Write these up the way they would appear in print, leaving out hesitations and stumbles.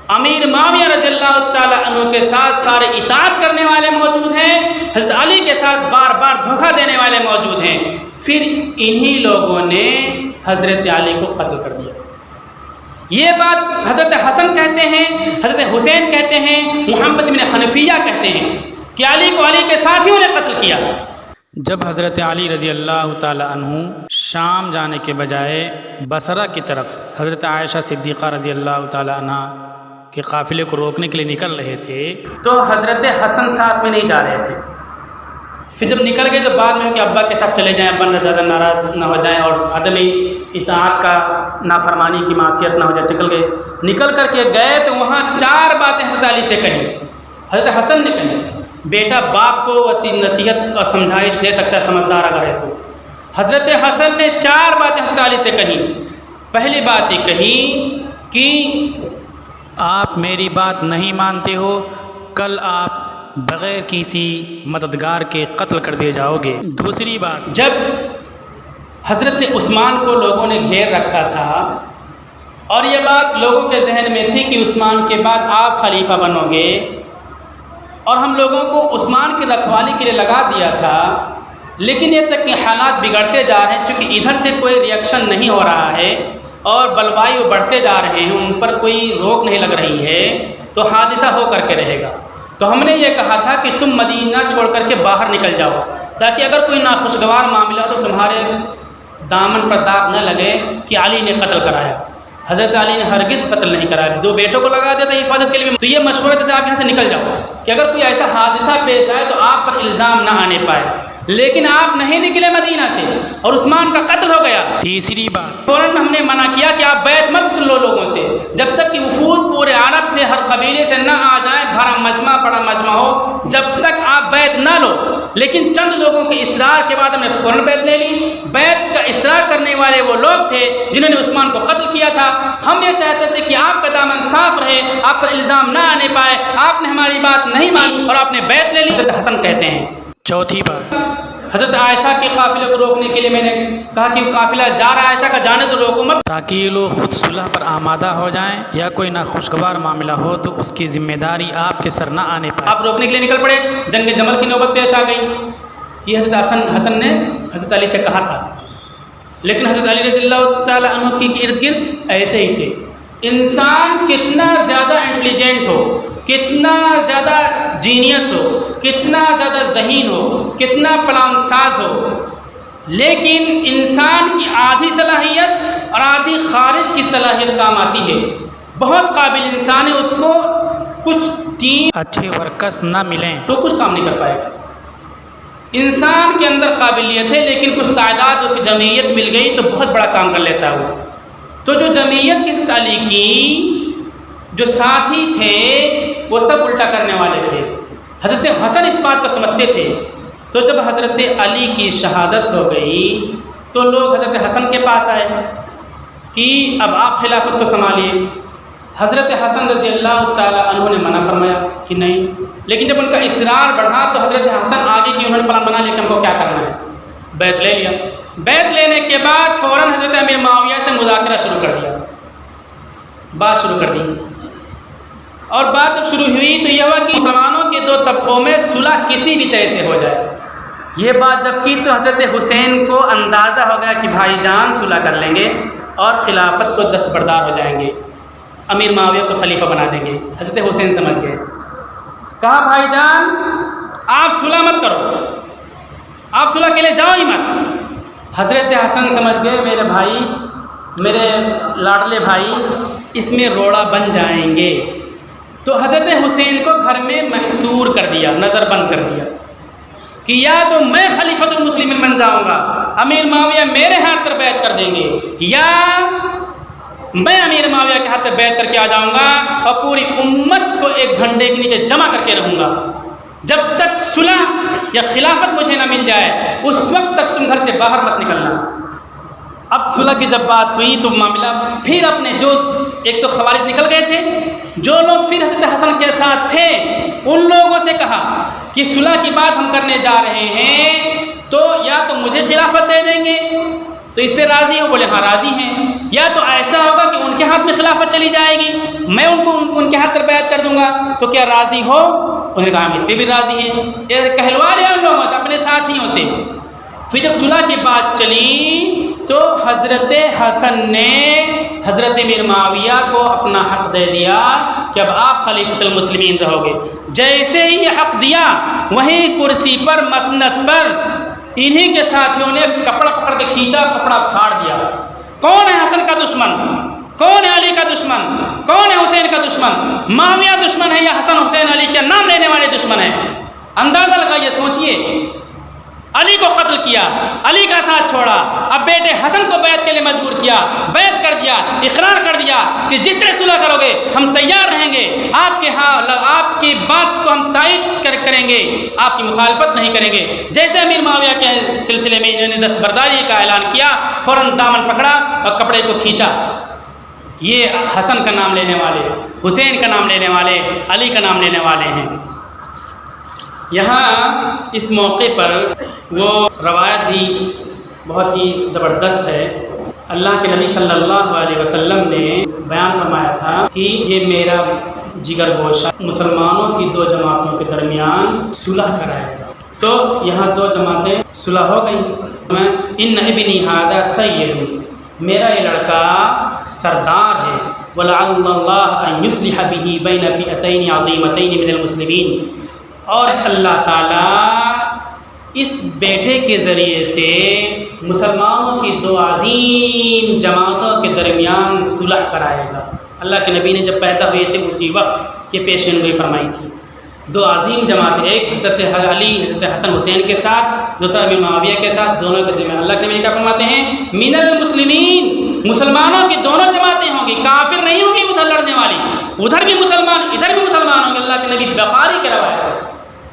امیر معاویہ رضی اللہ تعالیٰ عنہ کے ساتھ سارے اطاعت کرنے والے موجود ہیں، حضرت علی کے ساتھ بار بار دھوکہ دینے والے موجود ہیں، پھر انہی لوگوں نے حضرت علی کو قتل کر دیا۔ یہ بات حضرت حسن کہتے ہیں، حضرت حسین کہتے ہیں، محمد بن حنفیہ کہتے ہیں کہ علی کو علی کے ساتھیوں نے قتل کیا۔ جب حضرت علی رضی اللہ تعالی عنہ شام جانے کے بجائے بصرہ کی طرف حضرت عائشہ صدیقہ رضی اللہ تعالی عنہ کے قافلے کو روکنے کے لیے نکل رہے تھے تو حضرت حسن ساتھ میں نہیں جا رہے تھے۔ پھر جب نکل گئے تو بعد میں کہ ابا کے ساتھ چلے جائیں، ابا نہ زیادہ ناراض نہ ہو جائیں اور عدم اطاعت کا نافرمانی کی معصیت نہ ہو جائے، نکل کر کے گئے تو وہاں 4 باتیں حضرت علی سے کہیں۔ حضرت حسن نے کہیں، بیٹا باپ کو نصیحت اور سمجھائش دے سکتا ہے سمجھدار اگر ہے تو۔ حضرت حسن نے 4 باتیں حضرت علی سے کہیں۔ پہلی بات یہ کہی کہ آپ میری بات نہیں مانتے ہو، کل آپ بغیر کسی مددگار کے قتل کر دیے جاؤ گے۔ دوسری بات، جب حضرت عثمان کو لوگوں نے گھیر رکھا تھا اور یہ بات لوگوں کے ذہن میں تھی کہ عثمان کے بعد آپ خلیفہ بنو گے، اور ہم لوگوں کو عثمان کی رکھوالی کے لیے لگا دیا تھا، لیکن یہ تک کہ حالات بگڑتے جا رہے ہیں، چونکہ ادھر سے کوئی ریئیکشن نہیں ہو رہا ہے اور بلوائی وہ بڑھتے جا رہے ہیں، ان پر کوئی روک نہیں لگ رہی ہے، تو حادثہ ہو کر کے رہے گا۔ تو ہم نے یہ کہا تھا کہ تم مدینہ چھوڑ کر کے باہر نکل جاؤ، تاکہ اگر کوئی ناخوشگوار معاملہ تو تمہارے دامن پر داغ نہ لگے کہ علی نے قتل کرایا۔ حضرت علی نے ہرگز قتل نہیں کرایا، 2 بیٹوں کو لگا دیا تھا حفاظت کے لیے۔ تو یہ مشورہ تھا آپ یہاں سے نکل جاؤ کہ اگر کوئی ایسا حادثہ پیش آئے تو آپ پر الزام نہ آنے پائے، لیکن آپ نہیں نکلے مدینہ سے اور عثمان کا قتل ہو گیا۔ تیسری بات، فوراً ہم نے منع کیا کہ آپ بیعت مت لو لوگوں سے، جب تک کہ وفود پورے عرب سے ہر قبیلے سے نہ آ جائیں، بڑا مجمع ہو، جب تک آپ بیعت نہ لو۔ لیکن چند لوگوں کے اصرار کے بعد ہم نے فوراً بیعت لے لی۔ بیعت کا اصرار کرنے والے وہ لوگ تھے جنہوں نے عثمان کو قتل کیا تھا۔ ہم یہ چاہتے تھے کہ آپ کا دامن صاف رہے، آپ پر الزام نہ آنے پائے، آپ نے ہماری بات نہیں مانی اور آپ نے بیعت لے لی۔ حضرت حسن کہتے ہیں۔ چوتھی بات، حضرت عائشہ کے قافلے کو روکنے کے لیے میں نے کہا کہ قافلہ جا رہا ہے، عائشہ کا جانے تو روکو مت، تاکہ یہ لوگ خود صلح پر آمادہ ہو جائیں یا کوئی ناخوشگوار معاملہ ہو تو اس کی ذمہ داری آپ کے سر نہ آنے پائے۔ آپ روکنے کے لیے نکل پڑے، جنگ جمل کی نوبت پیش آ گئی۔ یہ حضرت حسن نے حضرت علی سے کہا تھا، لیکن حضرت علی رضی اللہ تعالیٰ عنہ کی ارد گرد ایسے ہی تھے۔ انسان کتنا زیادہ انٹیلیجنٹ ہو، کتنا زیادہ جینیس ہو، کتنا زیادہ ذہین ہو، کتنا پلان ساز ہو، لیکن انسان کی آدھی صلاحیت اور آدھی خارج کی صلاحیت کام آتی ہے۔ بہت قابل انسان ہے، اس کو کچھ ٹیم اچھے ورکرز نہ ملیں تو کچھ کام نہیں کر پائے گا۔ انسان کے اندر قابلیت ہے، لیکن کچھ تعداد اس کی جمعیت مل گئی تو بہت بڑا کام کر لیتا ہے وہ۔ تو جو جمعیت کی حضرت علی کی جو ساتھی تھے وہ سب الٹا کرنے والے تھے۔ حضرت حسن اس بات کو سمجھتے تھے۔ تو جب حضرت علی کی شہادت ہو گئی تو لوگ حضرت حسن کے پاس آئے کہ اب آپ خلافت کو سنبھالیے۔ حضرت حسن رضی اللہ تعالیٰ عنہ نے منع فرمایا کہ نہیں، لیکن جب ان کا اصرار بڑھا تو حضرت حسن آگے کی انہوں نے پلان بنا لیا کہ ہم کو کیا کرنا ہے۔ بیعت لے لیا۔ بیعت لینے کے بعد فوراً حضرت امیر معاویہ سے مذاکرہ شروع کر دیا، بات شروع کر دی، اور بات جب شروع ہوئی تو یہ ہوا کہ مسلمانوں کے 2 طبقوں میں صلح کسی بھی طرح سے ہو جائے۔ یہ بات جب کی تو حضرت حسین کو اندازہ ہو گیا کہ بھائی جان صلح کر لیں گے اور خلافت کو دستبردار ہو جائیں گے، امیر معاویہ کو خلیفہ بنا دیں گے۔ حضرت حسین سمجھ گئے، کہا بھائی جان آپ صلح مت کرو، آپ صلح کے لیے جاؤ ہی مت۔ حضرت حسن سمجھ گئے میرے بھائی، میرے لاڈلے بھائی اس میں روڑا بن جائیں گے، تو حضرت حسین کو گھر میں محصور کر دیا، نظر بند کر دیا کہ یا تو میں خلیفۃ المسلمین بن جاؤں گا، امیر معاویہ میرے ہاتھ پر بیعت کر دیں گے، یا میں امیر معاویہ کے ہاتھ پہ بیعت کر کے آ جاؤں گا اور پوری امت کو ایک جھنڈے کے نیچے جمع کر کے رہوں گا۔ جب تک صلح یا خلافت مجھے نہ مل جائے اس وقت تک تم گھر سے باہر مت نکلنا۔ اب صلح کی جب بات ہوئی تو معاملہ پھر اپنے جو ایک تو خوارج نکل گئے تھے، جو لوگ پھر حضرت حسن کے ساتھ تھے ان لوگوں سے کہا کہ صلح کی بات ہم کرنے جا رہے ہیں تو یا تو مجھے خلافت دے دیں گے، تو اس پہ راضی ہو؟ بولے ہاں راضی ہیں۔ یا تو ایسا ہوگا کہ ان کے ہاتھ میں خلافت چلی جائے گی، میں ان کے ہاتھ پر بیعت کر دوں گا تو کیا راضی ہو؟ انہوں نے کہا ہم اس سے بھی راضی ہیں. یہ کہلوا لیا ان لوگوں سے اپنے ساتھیوں سے. پھر جب صلح کی بات چلی تو حضرت حسن نے حضرت امیر معاویہ کو اپنا حق دے دیا کہ اب آپ خلیفۃ المسلمین رہو گے. جیسے ہی یہ حق دیا وہیں کرسی پر مسند پر انہی کے ساتھیوں نے کپڑا پکڑ کے کھینچا، کپڑا پھاڑ دیا. کون ہے حسن کا دشمن؟ کون ہے علی کا دشمن؟ کون ہے حسین کا دشمن؟ معاویہ دشمن ہے یا حسن حسین علی کے نام لینے والے دشمن ہیں؟ اندازہ لگائیے، سوچئے. علی کو قتل کیا، علی کا ساتھ چھوڑا، اب بیٹے حسن کو بیعت کے لیے مجبور کیا، بیعت کر دیا، اقرار کر دیا کہ جس طرح صلح کرو گے ہم تیار رہیں گے، آپ کی بات کو ہم تائید کریں گے، آپ کی مخالفت نہیں کریں گے. جیسے امیر معاویہ کے سلسلے میں انہوں نے دستبرداری کا اعلان کیا، فوراً دامن پکڑا اور کپڑے کو کھینچا. یہ حسن کا نام لینے والے، حسین کا نام لینے والے، علی کا نام لینے والے ہیں. یہاں اس موقع پر وہ روایت بھی بہت ہی زبردست ہے. اللہ کے نبی صلی اللہ علیہ وسلم نے بیان فرمایا تھا کہ یہ میرا جگر گوشہ مسلمانوں کی دو جماعتوں کے درمیان صلح کرائے گا. تو یہاں دو جماعتیں صلح ہو گئی. میں ان ابنی ھذا سید، میرا یہ لڑکا سردار ہے. وَلَعَلَّ اللَّهَ أَن يُصْلِحَ بِهِ بَيْنَ فِئَتَيْنِ عَظِيمَتَيْنِ مِنَ الْمُسْلِمِينَ. اور اللہ تعالیٰ اس بیٹے کے ذریعے سے مسلمانوں کی دو عظیم جماعتوں کے درمیان صلح کرائے گا. اللہ کے نبی نے جب پیدا ہوئے تھے اسی وقت یہ پیشین گوئی فرمائی تھی. دو عظیم جماعتیں، ایک حضرت علی حضرت حسن حسین کے ساتھ، دوسرا امیر معاویہ کے ساتھ، دونوں کے درمیان اللہ کے نبی کیا فرماتے ہیں؟ من المسلمین، مسلمانوں کی دونوں جماعتیں ہوں گی، کافر نہیں ہوں گی ادھر لڑنے والی، ادھر بھی مسلمان ادھر بھی مسلمان ہوں گے. اللہ کے نبی بخاری کے روایت ہے.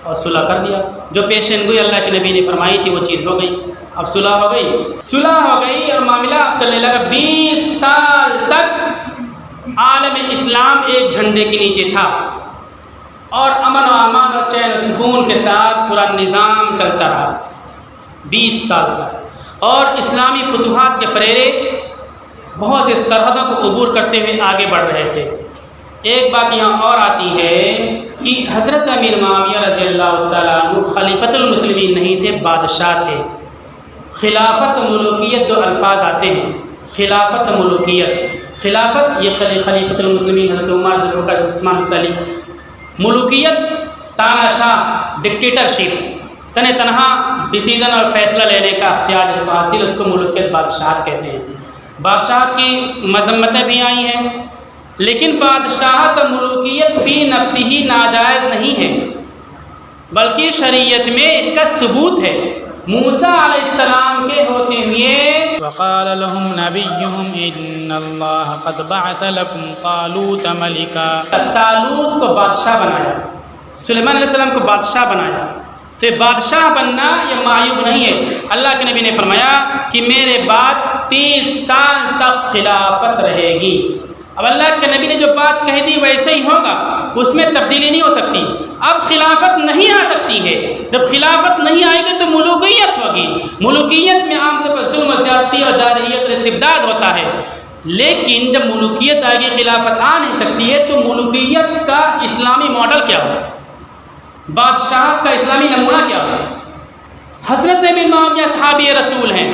اور صلح کر دیا. جو پیشین گوئی اللہ کے نبی نے فرمائی تھی وہ چیز ہو گئی. اب صلح ہو گئی اور معاملہ چلنے لگا. 20 سال تک عالم اسلام ایک جھنڈے کے نیچے تھا اور امن و امان اور چین و سکون کے ساتھ پورا نظام چلتا رہا 20 سال تک. اور اسلامی فتوحات کے فریرے بہت سے سرحدوں کو عبور کرتے ہوئے آگے بڑھ رہے تھے. ایک بات یہاں اور آتی ہے کہ حضرت امیر معاویہ رضی اللہ تعالیٰ عنہ خلیفۃ المسلمین نہیں تھے، بادشاہ تھے. خلافت ملوکیت جو الفاظ آتے ہیں، خلافت ملوکیت، خلافت یہ خلیفۃ المسلمین حضرت عمر، حضرت بکر، عثمان، حضرت علی. ملوکیت تانا شاہ، ڈکٹیٹرشپ، تنہا ڈیسیزن اور فیصلہ لینے کا اختیار جس کو حاصل، اس کو ملوکیت بادشاہت کہتے ہیں. بادشاہت کی مذمتیں بھی آئی ہیں، لیکن بادشاہت اور ملوکیت فی نفسی ہی ناجائز نہیں ہے، بلکہ شریعت میں اس کا ثبوت ہے. موسیٰ علیہ السلام کے ہوتے ہوئے وقال لهم نبيهم ان الله قد بعث لكم طالوت ملكا، طالوت کو بادشاہ بنایا، سلیمان علیہ السلام کو بادشاہ بنایا. تو یہ بادشاہ بننا یہ معیوب نہیں ہے. اللہ کے نبی نے فرمایا کہ میرے بعد 30 سال تک خلافت رہے گی. اب اللہ کے نبی نے جو بات کہہ دی ویسے ہی ہوگا، اس میں تبدیلی نہیں ہو سکتی. اب خلافت نہیں آ سکتی ہے. جب خلافت نہیں آئے گی تو ملوکیت ہوگی. ملوکیت میں عام طور پر ظلم و زیادتی اور جارحیت اور استبداد ہوتا ہے. لیکن جب ملوکیت آئے گی، خلافت آ نہیں سکتی ہے، تو ملوکیت کا اسلامی ماڈل کیا ہو، بادشاہ کا اسلامی نمونہ کیا ہو؟ حضرت امیر معاویہ صحابی رسول ہیں.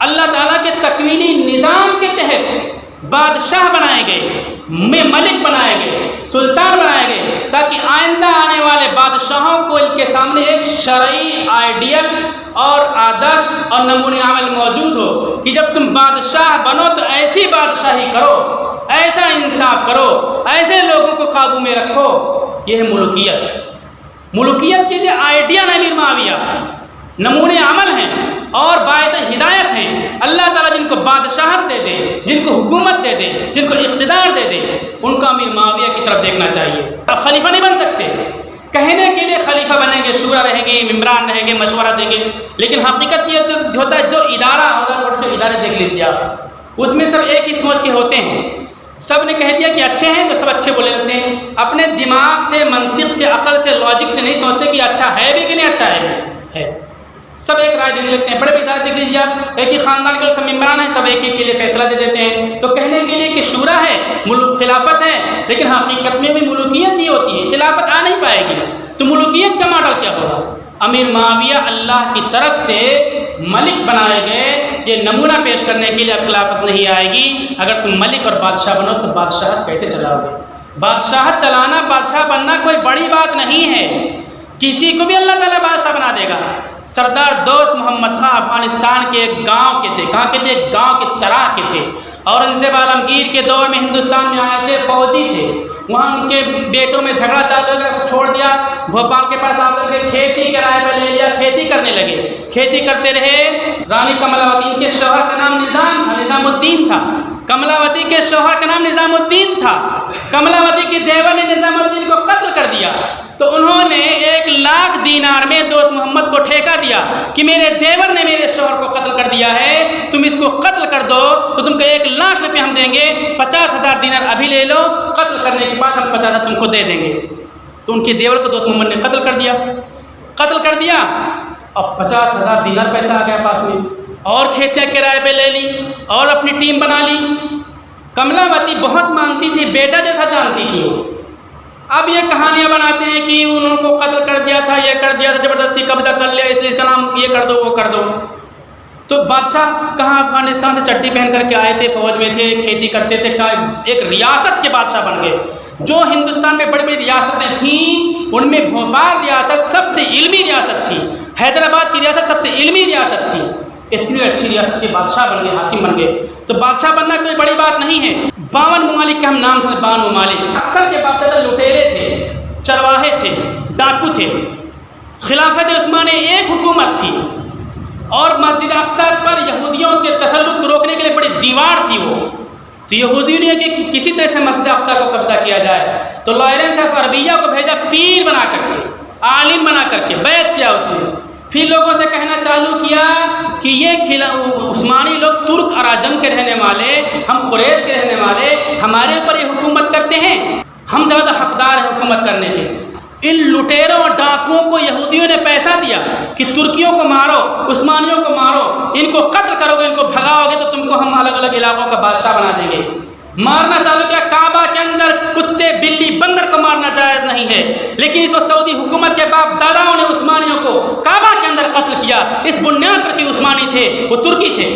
اللہ تعالیٰ کے تکوینی نظام کے تحت بادشاہ بنائے گئے، ملک بنائے گئے، سلطان بنائے گئے، تاکہ آئندہ آنے والے بادشاہوں کو ان کے سامنے ایک شرعی آئیڈیل اور آدرش اور نمونہ عمل موجود ہو کہ جب تم بادشاہ بنو تو ایسی بادشاہی کرو، ایسا انصاف کرو، ایسے لوگوں کو قابو میں رکھو. یہ ہے ملوکیت. ملوکیت کے لیے آئیڈیل امیر معاویہ نمونے عمل ہیں اور باعث ہدایت ہیں. اللہ تعالیٰ جن کو بادشاہت دے دے، جن کو حکومت دے دے، جن کو اقتدار دے دے، ان کو امیر معاویہ کی طرف دیکھنا چاہیے. اب خلیفہ نہیں بن سکتے، کہنے کے لیے خلیفہ بنیں گے، شورا رہیں گے، ممبران رہیں گے، مشورہ دیں گے، لیکن حقیقت یہ ہوتا ہے جو ادارہ ہوگا اور جو ادارے دیکھ لیجیے آپ، اس میں سب ایک ہی سوچ کے ہوتے ہیں. سب نے کہہ دیا کہ اچھے ہیں تو سب اچھے بولے لگتے ہیں. اپنے دماغ سے، منطق سے، عقل سے، لاجک سے نہیں سوچتے کہ اچھا ہے بھی کہ نہیں اچھا ہے. سب ایک رائے دینے لگتے ہیں. بڑے ادارے دیکھ لیجیے آپ, ایک ہی خاندان کے لوگ سب ممبران ہیں, سب ایک ہی کے لیے فیصلہ دے دیتے ہیں. تو کہنے کے لیے کہ شورا ہے, ملک خلافت ہے, لیکن حقیقت میں بھی ملوکیت ہی ہوتی ہے, خلافت آ نہیں پائے گی. تو ملوکیت کا ماڈل کیا ہوگا؟ امیر معاویہ اللہ کی طرف سے ملک بنائے گئے, یہ نمونہ پیش کرنے کے لیے اب خلافت نہیں آئے گی. اگر تم ملک اور بادشاہ بنو تو بادشاہت کیسے چلاؤ گے؟ بادشاہت چلانا, بادشاہ بننا کوئی بڑی بات نہیں ہے. کسی کو بھی اللہ تعالیٰ بادشاہ بنا دے گا. سردار دوست محمد خان افغانستان کے ایک گاؤں کے تھے. کہاں کے تھے؟ ایک گاؤں کے طرح کے تھے. اورنگزیب عالمگیر کے دور میں ہندوستان میں آئے تھے, فوجی تھے. وہاں ان کے بیٹوں میں جھگڑا چالو ہو گیا, چھوڑ دیا. بھوپال کے پاس آ کر کے کھیتی کرائے پہ لے لیا, کھیتی کرنے لگے. کھیتی کرتے رہے. رانی کملاوتی, ان کے شوہر کا نام نظام الدین تھا. کملاوتی کے شوہر کا نام نظام الدین تھا. کملاوتی کے دیور نے نظام الدین کو قتل کر دیا. تو انہوں نے 1,00,000 دینار میں دوست محمد کو ٹھیکہ دیا کہ میرے دیور نے میرے شوہر کو قتل کر دیا ہے, تم اس کو قتل کر دو تو تم کو 1,00,000 روپے ہم دیں گے, 50,000 دینار ابھی لے لو, قتل کرنے کے بعد ہم 50,000 تم کو دے دیں گے. تو ان کے دیور کو دوست محمد نے قتل کر دیا. اب 50,000 دینار پیسہ آ گیا پاس میں, اور کھیتیاں کرائے پہ لے لی اور اپنی ٹیم بنا لی. کملاوتی بہت مانتی تھی, بیٹا جیسا جانتی تھی وہ. اب یہ کہانیاں بناتے ہیں کہ انہوں کو قتل کر دیا تھا, یہ کر دیا تھا, زبردستی قبضہ کر لیا, اس لیے اس کا نام یہ کر دو وہ کر دو. تو بادشاہ کہاں افغانستان سے چٹی پہن کر کے آئے تھے, فوج میں تھے, کھیتی کرتے تھے, ایک ریاست کے بادشاہ بن گئے. جو ہندوستان میں بڑی بڑی ریاستیں تھیں ان میں بھوپال ریاست سب سے علمی ریاست تھی, حیدرآباد کی ریاست سب سے علمی ریاست تھی. اتنی اچھی ریاست کے بادشاہ بن گئے, حاکم بن گئے. تو بادشاہ بننا کوئی بڑی بات نہیں ہے. 52 ممالک کے ہم نام سے 52 ممالک. اکثر کے باپ دادا لٹیرے تھے, چرواہے تھے, ڈاکو تھے. خلافت عثمانیہ ایک حکومت تھی اور مسجد اقصی پر یہودیوں کے تسلط کو روکنے کے لیے بڑی دیوار تھی وہ. تو یہودیوں نے کہ کسی طرح سے مسجد اقصی کو قبضہ کیا جائے, تو لائرنس آف عربیہ کو بھیجا, پیر بنا کر کے, عالم بنا کر کے بیعت کیا اس نے. پھر لوگوں سے کہنا چالو کیا کہ یہ عثمانی لوگ ترک اور عجم کے رہنے والے, ہم قریش کے رہنے والے, ہمارے اوپر یہ حکومت کرتے ہیں, ہم زیادہ حقدار ہیں حکومت کرنے کے. ان لٹیروں اور ڈاکوؤں کو یہودیوں نے پیسہ دیا کہ ترکیوں کو مارو, عثمانیوں کو مارو, ان کو قتل کرو گے, ان کو بھگاؤ گے تو تم کو ہم الگ الگ علاقوں کا بادشاہ بنا دیں گے. مارنا چالو کیا. کعبہ کے اندر کتے, بلی, بندر کو مارنا جائز نہیں ہے, لیکن اس وقت سعودی حکومت کے باپ داداؤں نے عثمانیوں کو کعبہ کے اندر قتل کیا. اس بنیاد پر کہ عثمانی تھے, وہ ترکی تھے.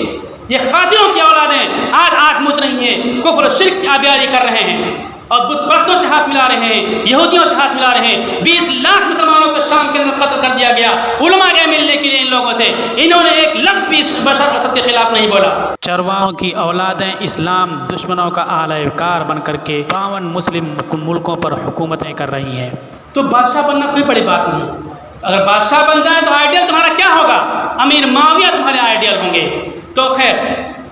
یہ قاتلوں کی اولادیں آج آنکھ موند رہی ہیں, کفر و شرک کی آبیاری کر رہے ہیں اور بت پرستوں سے ہاتھ ملا رہے ہیں, یہودیوں سے ہاتھ ملا رہے ہیں. 20 لاکھ مسلمانوں کو شام کے اندر قتل کر دیا گیا. علماء گئے ملنے کے لیے ان لوگوں سے, انہوں نے ایک لفظ بھی بشر اسد کے خلاف نہیں بولا. چرواہوں کی اولادیں اسلام دشمنوں کا اعلی کار بن کر کے 52 مسلم ملکوں پر حکومتیں کر رہی ہیں. تو بادشاہ بننا کوئی بڑی بات نہیں. اگر بادشاہ بن جائے تو آئیڈیل تمہارا کیا ہوگا؟ امیر معاویہ تمہارے آئیڈیل ہوں گے. تو خیر,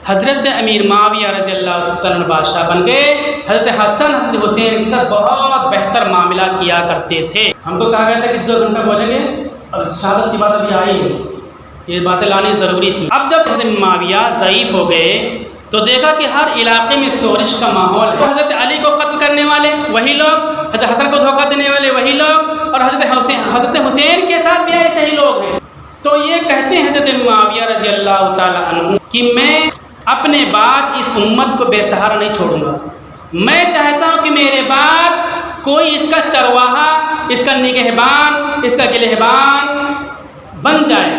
حضرت امیر معاویہ رضی اللہ تعالیٰ بادشاہ بن گئے. حضرت حسن, حضرت حسین کے ساتھ بہت بہتر معاملہ کیا کرتے تھے. ہم کو کہا گیا تھا کہ 2 گھنٹہ بولیں گے, اور شہادت کی بات ابھی آئی ہے, یہ باتیں لانی ضروری تھی. اب جب حضرت معاویہ ضعیف ہو گئے تو دیکھا کہ ہر علاقے میں شورش کا ماحول ہے. حضرت علی کو قتل کرنے والے وہی لوگ, حضرت حسن کو دھوکہ دینے والے وہی لوگ, اور حضرت حسین کے ساتھ بھی ایسے ہی لوگ ہیں. تو یہ کہتے ہیں حضرت معاویہ رضی اللہ تعالیٰ عنہ کہ میں اپنے بعد اس امت کو بے سہارا نہیں چھوڑوں گا. میں چاہتا ہوں کہ میرے بعد کوئی اس کا چرواہا, اس کا نگہبان, اس کا گلہبان بن جائے,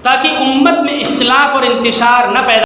تاکہ امت میں اختلاف اور انتشار نہ پیدا